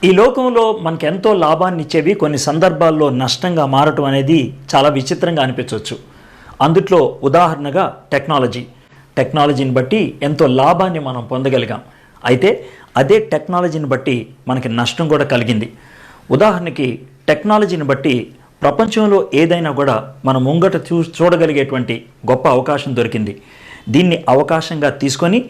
ఈ లోకంలో మనకెంతో లాభాన్ని ఇచ్చేవి కొన్ని సందర్భాల్లో నష్టంగా మారటం అనేది చాలా విచిత్రంగా అనిపించవచ్చు. అందుట్లో ఉదాహరణగా టెక్నాలజీని బట్టి ఎంతో లాభాన్ని మనం పొందగలిగాం. అయితే అదే టెక్నాలజీని బట్టి మనకి నష్టం కూడా కలిగింది. ఉదాహరణకి టెక్నాలజీని బట్టి ప్రపంచంలో ఏదైనా కూడా మనం ముంగట చూడగలిగేటువంటి గొప్ప అవకాశం దొరికింది. దీన్ని అవకాశంగా తీసుకొని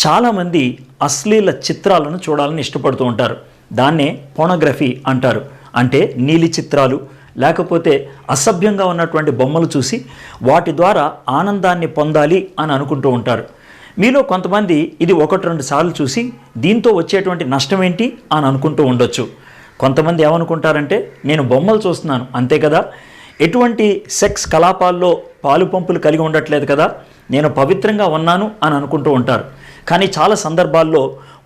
చాలామంది అశ్లీల చిత్రాలను చూడాలని ఇష్టపడుతూ ఉంటారు. దాన్నే పోర్నోగ్రఫీ అంటారు. అంటే నీలి చిత్రాలు లేకపోతే అసభ్యంగా ఉన్నటువంటి బొమ్మలు చూసి వాటి ద్వారా ఆనందాన్ని పొందాలి అని అనుకుంటూ ఉంటారు. మీలో కొంతమంది ఇది 1-2 సార్లు చూసి దీంతో వచ్చేటువంటి నష్టం ఏంటి అని అనుకుంటూ ఉండొచ్చు. కొంతమంది ఏమనుకుంటారంటే నేను బొమ్మలు చూస్తున్నాను అంతే కదా, ఎటువంటి సెక్స్ కలాపాల్లో పాలు పంపులు కలిగి ఉండట్లేదు కదా, నేను పవిత్రంగా ఉన్నాను అని అనుకుంటూ ఉంటారు. కానీ చాలా సందర్భాల్లో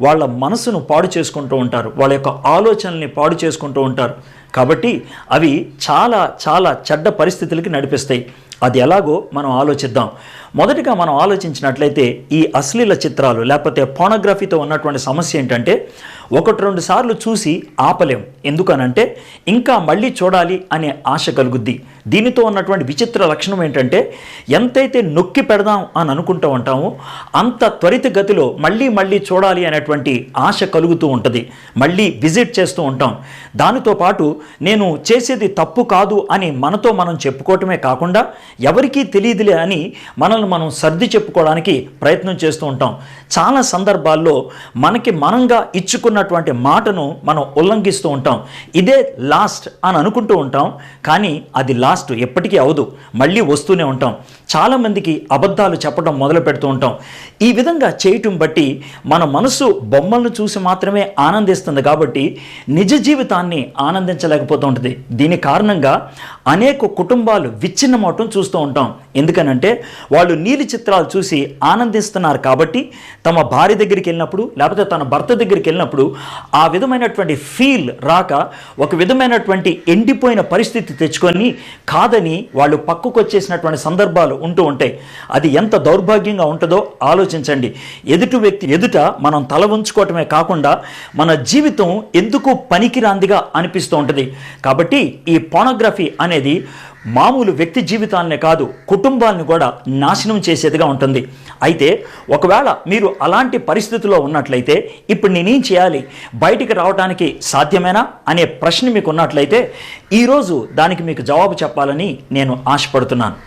వాళ్ళ మనసును పాడు చేసుకుంటూ ఉంటారు, వాళ్ళ యొక్క ఆలోచనల్ని పాడు చేసుకుంటూ ఉంటారు. కాబట్టి అవి చాలా చాలా చెడ్డ పరిస్థితులకి నడిపిస్తాయి. అది ఎలాగో మనం ఆలోచిద్దాం. మొదటిగా మనం ఆలోచించినట్లయితే ఈ అశ్లీల చిత్రాలు లేకపోతే పోర్నోగ్రఫీతో ఉన్నటువంటి సమస్య ఏంటంటే 1-2 సార్లు చూసి ఆపలేం. ఎందుకనంటే ఇంకా మళ్ళీ చూడాలి అనే ఆశ కలుగుద్ది. దీనితో ఉన్నటువంటి విచిత్ర లక్షణం ఏంటంటే ఎంతైతే నొక్కి పెడదాం అని అనుకుంటూ ఉంటామో అంత త్వరితగతిలో మళ్ళీ చూడాలి అనేటువంటి ఆశ కలుగుతూ ఉంటుంది. మళ్ళీ విజిట్ చేస్తూ ఉంటాం. దానితో పాటు నేను చేసేది తప్పు కాదు అని మనతో మనం చెప్పుకోవటమే కాకుండా ఎవరికీ తెలియదులే అని మనల్ని మనం సర్ది చెప్పుకోవడానికి ప్రయత్నం చేస్తూ ఉంటాం. చాలా సందర్భాల్లో మనకి మనంగా ఇచ్చుకున్నటువంటి మాటను మనం ఉల్లంఘిస్తూ ఉంటాం. ఇదే లాస్ట్ అని అనుకుంటూ ఉంటాం, కానీ అది లాస్ట్ ఎప్పటికీ అవదు, మళ్ళీ వస్తూనే ఉంటాం. చాలామందికి అబద్ధాలు చెప్పడం మొదలు పెడుతూ ఉంటాం. ఈ విధంగా చేయటం బట్టి మన మనసు బొమ్మలను చూసి మాత్రమే ఆనందిస్తుంది కాబట్టి నిజ జీవితాన్ని ఆనందించలేకపోతూ ఉంటుంది. దీని కారణంగా అనేక కుటుంబాలు విచ్ఛిన్నమవటం చూస్తూ ఉంటాం. ఎందుకనంటే వాళ్ళు నీలి చిత్రాలు చూసి ఆనందిస్తున్నారు కాబట్టి తమ భార్య దగ్గరికి వెళ్ళినప్పుడు లేకపోతే తన భర్త దగ్గరికి వెళ్ళినప్పుడు ఆ విధమైనటువంటి ఫీల్ రాక ఒక విధమైనటువంటి ఎండిపోయిన పరిస్థితి తెచ్చుకొని కాదని వాళ్ళు పక్కకు వచ్చేసినటువంటి సందర్భాలు ఉంటూ ఉంటాయి. అది ఎంత దౌర్భాగ్యంగా ఉంటుందో ఆలోచించండి. ఎదుటి వ్యక్తి ఎదుట మనం తల ఉంచుకోవటమే కాకుండా మన జీవితం ఎందుకు పనికిరాందిగా అనిపిస్తూ ఉంటుంది. కాబట్టి ఈ పోర్నోగ్రఫీ అనేది మామూలు వ్యక్తి జీవితాలనే కాదు కుటుంబాలను కూడా నాశనం చేసేదిగా ఉంటుంది. అయితే ఒకవేళ మీరు అలాంటి పరిస్థితుల్లో ఉన్నట్లయితే ఇప్పుడు నేనేం చేయాలి, బయటికి రావడానికి సాధ్యమేనా అనే ప్రశ్న మీకు ఉన్నట్లయితే ఈరోజు దానికి మీకు జవాబు చెప్పాలని నేను ఆశపడుతున్నాను.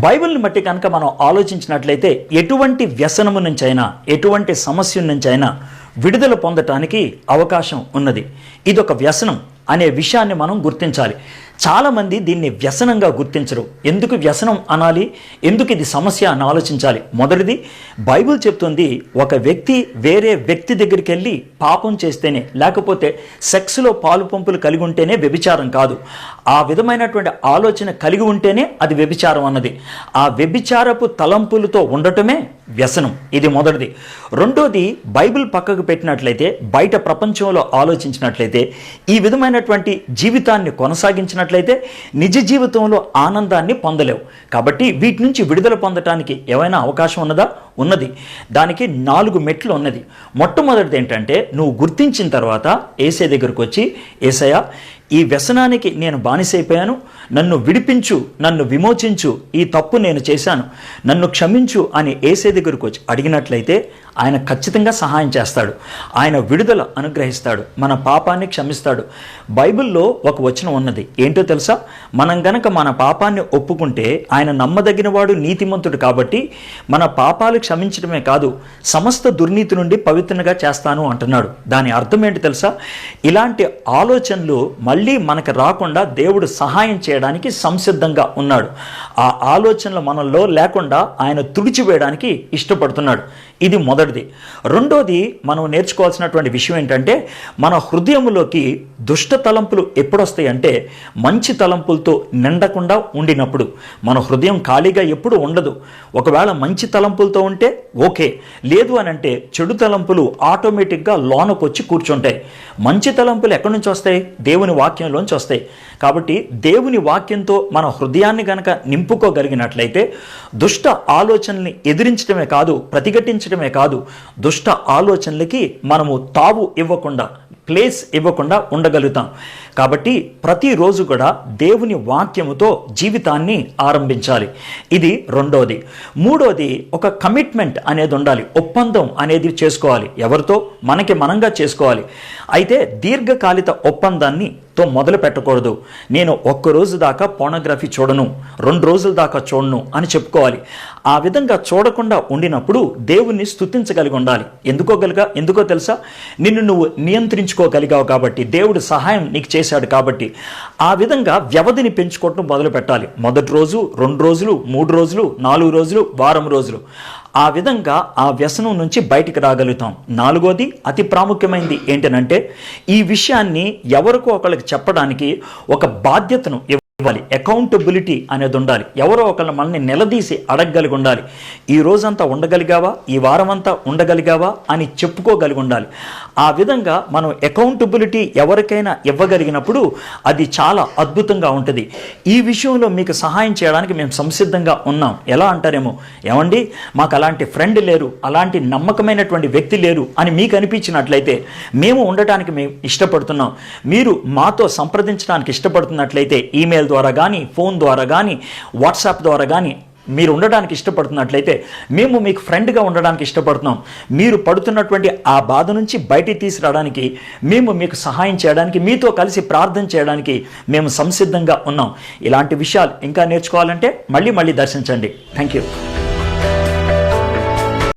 బైబిల్ని బట్టి కనుక మనం ఆలోచించినట్లయితే ఎటువంటి వ్యసనము నుంచైనా ఎటువంటి సమస్య నుంచైనా విడుదల పొందటానికి అవకాశం ఉన్నది. ఇదొక వ్యసనం అనే విషయాన్ని మనం గుర్తించాలి. చాలామంది దీన్ని వ్యసనంగా గుర్తించరు. ఎందుకు వ్యసనం అనాలి, ఎందుకు ఇది సమస్య అని ఆలోచించాలి. మొదటిది, బైబిల్ చెప్తుంది ఒక వ్యక్తి వేరే వ్యక్తి దగ్గరికి వెళ్ళి పాపం చేస్తేనే లేకపోతే సెక్స్లో పాలు పంపులు కలిగి ఉంటేనే వ్యభిచారం కాదు. ఆ విధమైనటువంటి ఆలోచన కలిగి ఉంటేనే అది వ్యభిచారం అన్నది. ఆ వ్యభిచారపు తలంపులతో ఉండటమే వ్యసనం. ఇది మొదటిది. రెండోది, బైబిల్ పక్కకు పెట్టినట్లయితే బయట ప్రపంచంలో ఆలోచించినట్లయితే ఈ విధమైనటువంటి జీవితాన్ని కొనసాగించినట్లయితే నిజ జీవితంలో ఆనందాన్ని పొందలేవు. కాబట్టి వీటి నుంచి విడుదల పొందటానికి ఏమైనా అవకాశం ఉన్నదా? ఉన్నది. దానికి 4 మెట్లు ఉన్నది. మొట్టమొదటిది ఏంటంటే నువ్వు గుర్తించిన తర్వాత యేసయ్య దగ్గరకు వచ్చి, యేసయ్య ఈ వ్యసనానికి నేను బానిసైపోయాను, నన్ను విడిపించు, నన్ను విమోచించు, ఈ తప్పు నేను చేశాను, నన్ను క్షమించు అని యేసయ్య దగ్గరకు వచ్చి అడిగినట్లయితే ఆయన ఖచ్చితంగా సహాయం చేస్తాడు. ఆయన విడుదల అనుగ్రహిస్తాడు, మన పాపాన్ని క్షమిస్తాడు. బైబిల్లో ఒక వచనం ఉన్నది, ఏంటో తెలుసా? మనం గనక మన పాపాన్ని ఒప్పుకుంటే ఆయన నమ్మదగిన వాడు, నీతిమంతుడు కాబట్టి మన పాపాలు క్షమించడమే కాదు సమస్త దుర్నీతి నుండి పవిత్రంగా చేస్తాను అంటున్నాడు. దాని అర్థం ఏంటి తెలుసా? ఇలాంటి ఆలోచనలు మళ్ళీ మనకు రాకుండా దేవుడు సహాయం చేయడానికి సంసిద్ధంగా ఉన్నాడు. ఆ ఆలోచనలు మనలో లేకుండా ఆయన తుడిచివేయడానికి ఇష్టపడుతున్నాడు. ఇది మొదటిది. రెండోది, మనం నేర్చుకోవాల్సినటువంటి విషయం ఏంటంటే మన హృదయంలోకి దుష్ట తలంపులు ఎప్పుడొస్తాయి అంటే మంచి తలంపులతో నిండకుండా ఉండినప్పుడు. మన హృదయం ఖాళీగా ఎప్పుడు ఉండదు. ఒకవేళ మంచి తలంపులతో ఉంటే ఓకే, లేదు అని అంటే చెడు తలంపులు ఆటోమేటిక్గా లోనకు వచ్చి కూర్చుంటాయి. మంచి తలంపులు ఎక్కడి నుంచి వస్తాయి? దేవుని వాక్యంలోంచి వస్తాయి. కాబట్టి దేవుని వాక్యంతో మన హృదయాన్ని గనక నింపు నింపుకోగలిగినట్లయితే దుష్ట ఆలోచనల్ని ఎదిరించడమే కాదు, ప్రతిఘటించడమే కాదు, దుష్ట ఆలోచనలకి మనము తావు ఇవ్వకుండా, ప్లేస్ ఇవ్వకుండా ఉండగలుగుతాం. కాబట్టి ప్రతిరోజు కూడా దేవుని వాక్యముతో జీవితాన్ని ఆరంభించాలి. ఇది రెండోది. మూడోది, ఒక కమిట్మెంట్ అనేది ఉండాలి. ఒప్పందం అనేది చేసుకోవాలి. ఎవరితో? మనకి మనంగా చేసుకోవాలి. అయితే దీర్ఘకాలిక ఒప్పందాన్ని మొదలు పెట్టకూడదు. నేను ఒక్కరోజు దాకా పోర్నోగ్రఫీ చూడను, 2 రోజుల దాకా చూడను అని చెప్పుకోవాలి. ఆ విధంగా చూడకుండా ఉండినప్పుడు దేవుణ్ణి స్తుతించగలిగి ఉండాలి. ఎందుకో తెలుసా? నిన్ను నువ్వు నియంత్రించుకోగలిగావు కాబట్టి, దేవుడు సహాయం నీకు చేశాడు కాబట్టి. ఆ విధంగా వ్యవధిని పెంచుకోవటం మొదలు పెట్టాలి. మొదటి రోజు, 2 రోజులు, 3 రోజులు, 4 రోజులు, వారం రోజులు. ఆ విధంగా ఆ వ్యసనం నుంచి బయటికి రాగలుగుతాం. నాలుగోది, అతి ప్రాముఖ్యమైనది ఏంటనంటే, ఈ విషయాన్ని ఎవరికో ఒకరికి చెప్పడానికి ఒక బాధ్యతను ఇవ్వాలి. అకౌంటబిలిటీ అనేది ఉండాలి. ఎవరో ఒకళ్ళు మనల్ని నిలదీసి అడగగలిగి ఉండాలి. ఈ రోజంతా ఉండగలిగావా, ఈ వారం అంతా ఉండగలిగావా అని చెప్పుకోగలిగి ఉండాలి. ఆ విధంగా మనం అకౌంటబిలిటీ ఎవరికైనా ఇవ్వగలిగినప్పుడు అది చాలా అద్భుతంగా ఉంటుంది. ఈ విషయంలో మీకు సహాయం చేయడానికి మేము సంసిద్ధంగా ఉన్నాం. ఎలా అంటారేమో, ఏమండి మాకు అలాంటి ఫ్రెండ్ లేరు, అలాంటి నమ్మకమైనటువంటి వ్యక్తి లేరు అని మీకు అనిపించినట్లయితే, మేము ఉండటానికి మేము ఇష్టపడుతున్నాం. మీరు మాతో సంప్రదించడానికి ఇష్టపడుతున్నట్లయితే ఈమెయిల్ ద్వారా కానీ, ఫోన్ ద్వారా కానీ, వాట్సాప్ ద్వారా కానీ మీరు ఉండడానికి ఇష్టపడుతున్నట్లయితే మేము మీకు ఫ్రెండ్గా ఉండడానికి ఇష్టపడుతున్నాం. మీరు పడుతున్నటువంటి ఆ బాధ నుంచి బయటికి తీసుకురావడానికి, మేము మీకు సహాయం చేయడానికి, మీతో కలిసి ప్రార్థన చేయడానికి మేము సంసిద్ధంగా ఉన్నాం. ఇలాంటి విషయాలు ఇంకా నేర్చుకోవాలంటే మళ్ళీ దర్శించండి. Thank you.